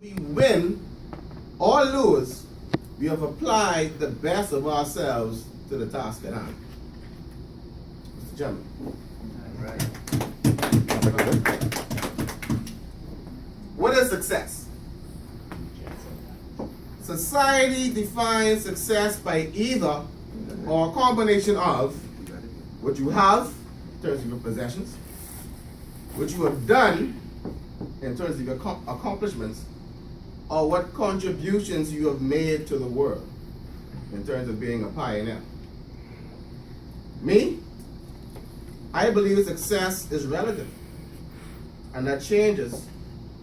We win or lose, we have applied the best of ourselves to the task at hand. Mr. Chairman. What is success? Society defines success by either or a combination of what you have in terms of your possessions, what you have done in terms of your accomplishments, or what contributions you have made to the world in terms of being a pioneer. Me, I believe success is relative, and that changes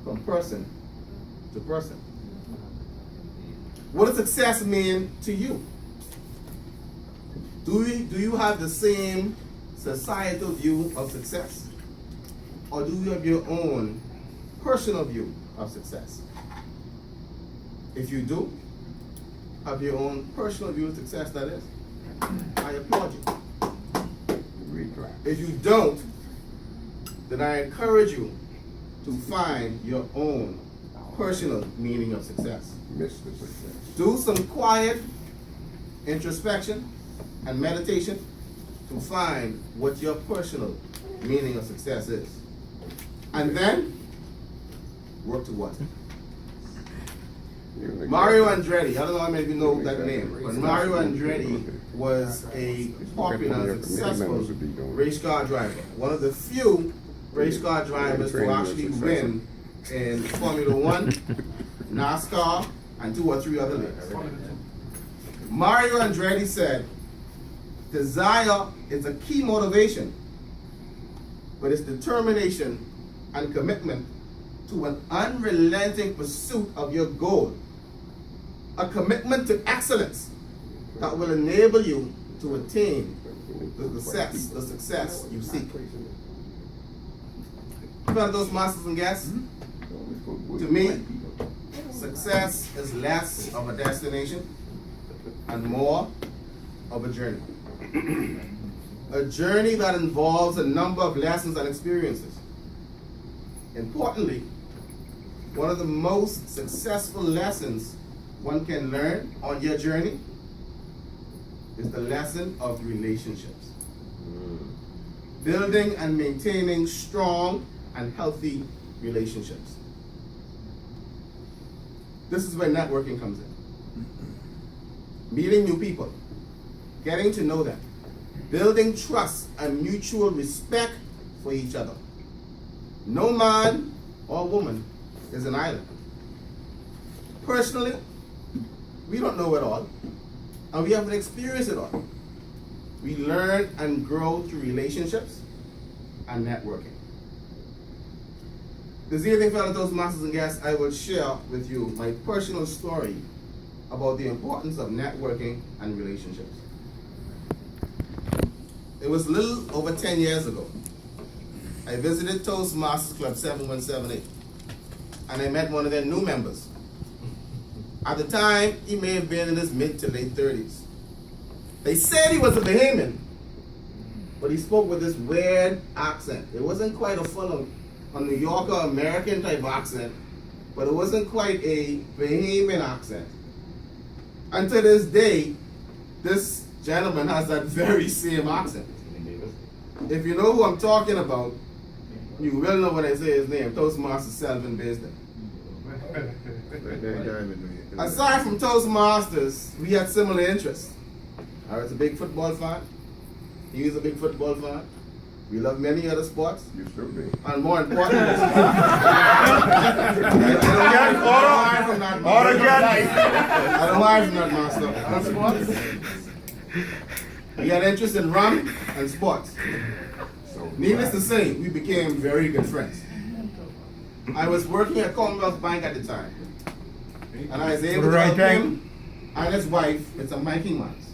from person to person. What does success mean to you? Do you have the same societal view of success? Or do you have your own personal view of success? If you do have your own personal view of success, that is, I applaud you. If you don't, then I encourage you to find your own personal meaning of success. Do some quiet introspection and meditation to find what your personal meaning of success is. And then work towards it. Mario Andretti, I don't know how many of you know that name, but Mario Andretti was a popular and successful race car driver. One of the few race car drivers to actually win in Formula One, NASCAR, and 2 or 3 other leagues. Mario Andretti said, desire is a key motivation, but it's determination and commitment to an unrelenting pursuit of your goal. A commitment to excellence that will enable you to attain the success you seek. Fellow those masters and guests, to me, success is less of a destination and more of a journey. A journey that involves a number of lessons and experiences. Importantly, one of the most successful lessons one can learn on your journey is the lesson of relationships. Building and maintaining strong and healthy relationships. This is where networking comes in. Meeting new people, getting to know them, building trust and mutual respect for each other. No man or woman is an island. Personally, we don't know it all, and we haven't experienced it all. We learn and grow through relationships and networking. This evening, fellow Toastmasters and guests, I will share with you my personal story about the importance of networking and relationships. It was a little over 10 years ago. I visited Toastmasters Club 7178, and I met one of their new members. At the time, he may have been in his mid to late 30s. They said he was a Bahamian, but he spoke with this weird accent. It wasn't quite a full New Yorker American type accent, but it wasn't quite a Bahamian accent. And to this day, this gentleman has that very same accent. If you know who I'm talking about, you will know when I say his name, Toastmaster Selvin Baisden. Aside from Toastmasters, we had similar interests. I was a big football fan. He was a big football fan. We love many other sports. You sure do. And more importantly, I don't hide from that, master. And sports. We had interest in rum and sports. Needless to say, we became very good friends. I was working at Commonwealth Bank at the time, and I was able to help him and his wife with some banking matters.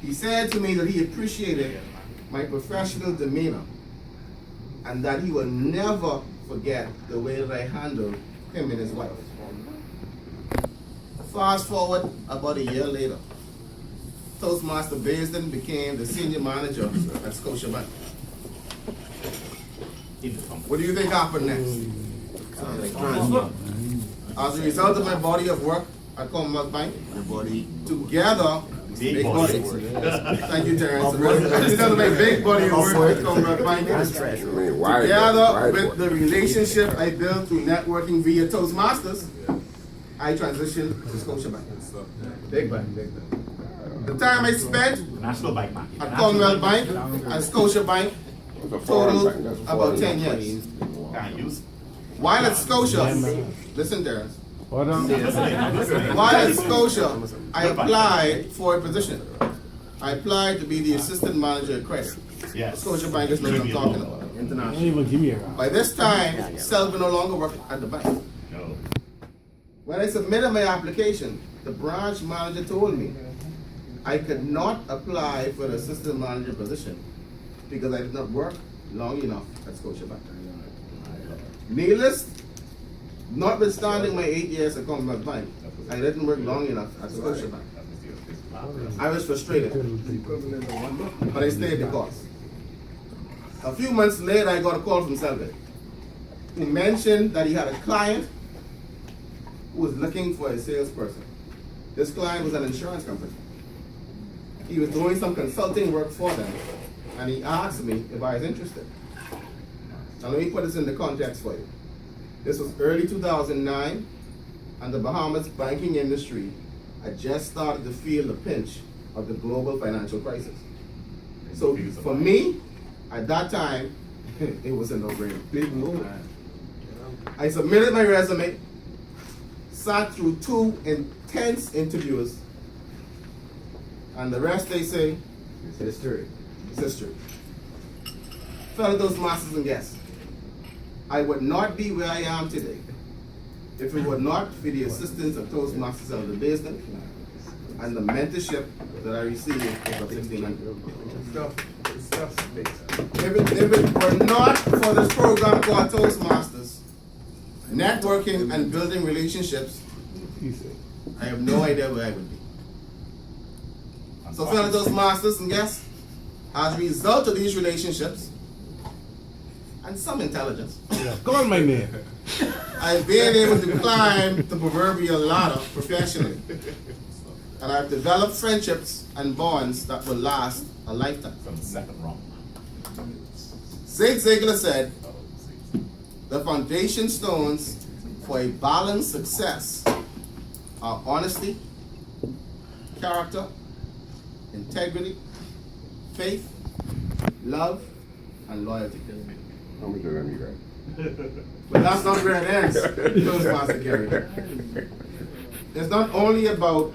He said to me that he appreciated my professional demeanor and that he will never forget the way that I handled him and his wife. Fast forward about a year later, Toastmaster Baisden became the senior manager at Scotiabank. What do you think happened next? As a result of my body of work at Commonwealth Bank, together, Big body. thank you, Terrence. As a result of my big body of work at Commonwealth Bank, together with the relationship I built through networking via Toastmasters, I transitioned to Scotiabank. Big bank, big bank. The time I spent National Bank man. at Commonwealth Bank and Scotiabank total about 10 years. Can't use. While at Scotia, listen, Terrence. Hold on. While at Scotia, I applied for a position. I applied to be the assistant manager at credit. Yes. Scotiabank is what I'm talking about. Don't even give me a round. By this time, Selva no longer worked at the bank. No. When I submitted my application, the branch manager told me I could not apply for the assistant manager position because I did not work long enough at Scotiabank. Needless, notwithstanding my 8 years at Commonwealth Bank, I didn't work long enough at Scotiabank. I was frustrated, but I stayed the course. A few months later, I got a call from Selva, who mentioned that he had a client who was looking for a salesperson. This client was an insurance company. He was doing some consulting work for them, and he asked me if I was interested. Now let me put this into context for you. This was early 2009, and the Bahamas banking industry had just started to feel the pinch of the global financial crisis. So for me, at that time, it was a no-brainer. Big move. I submitted my resume, sat through 2 intense interviews, and the rest they say is history. It's history. Fellow Toastmasters and guests, I would not be where I am today if it were not for the assistance of Toastmasters of the business and the mentorship that I received for 16 If it were not for this program called Toastmasters, networking and building relationships, I have no idea where I would be. So fellow Toastmasters and guests, as a result of these relationships and some intelligence, Go on, my man. I've been able to climb the proverbial ladder professionally. And I've developed friendships and bonds that will last a lifetime. From the second round. Zig Ziglar said, the foundation stones for a balanced success are honesty, character, integrity, faith, love, and loyalty. How much of them you got? But that's not where it ends, Toastmaster Gary. It's not only about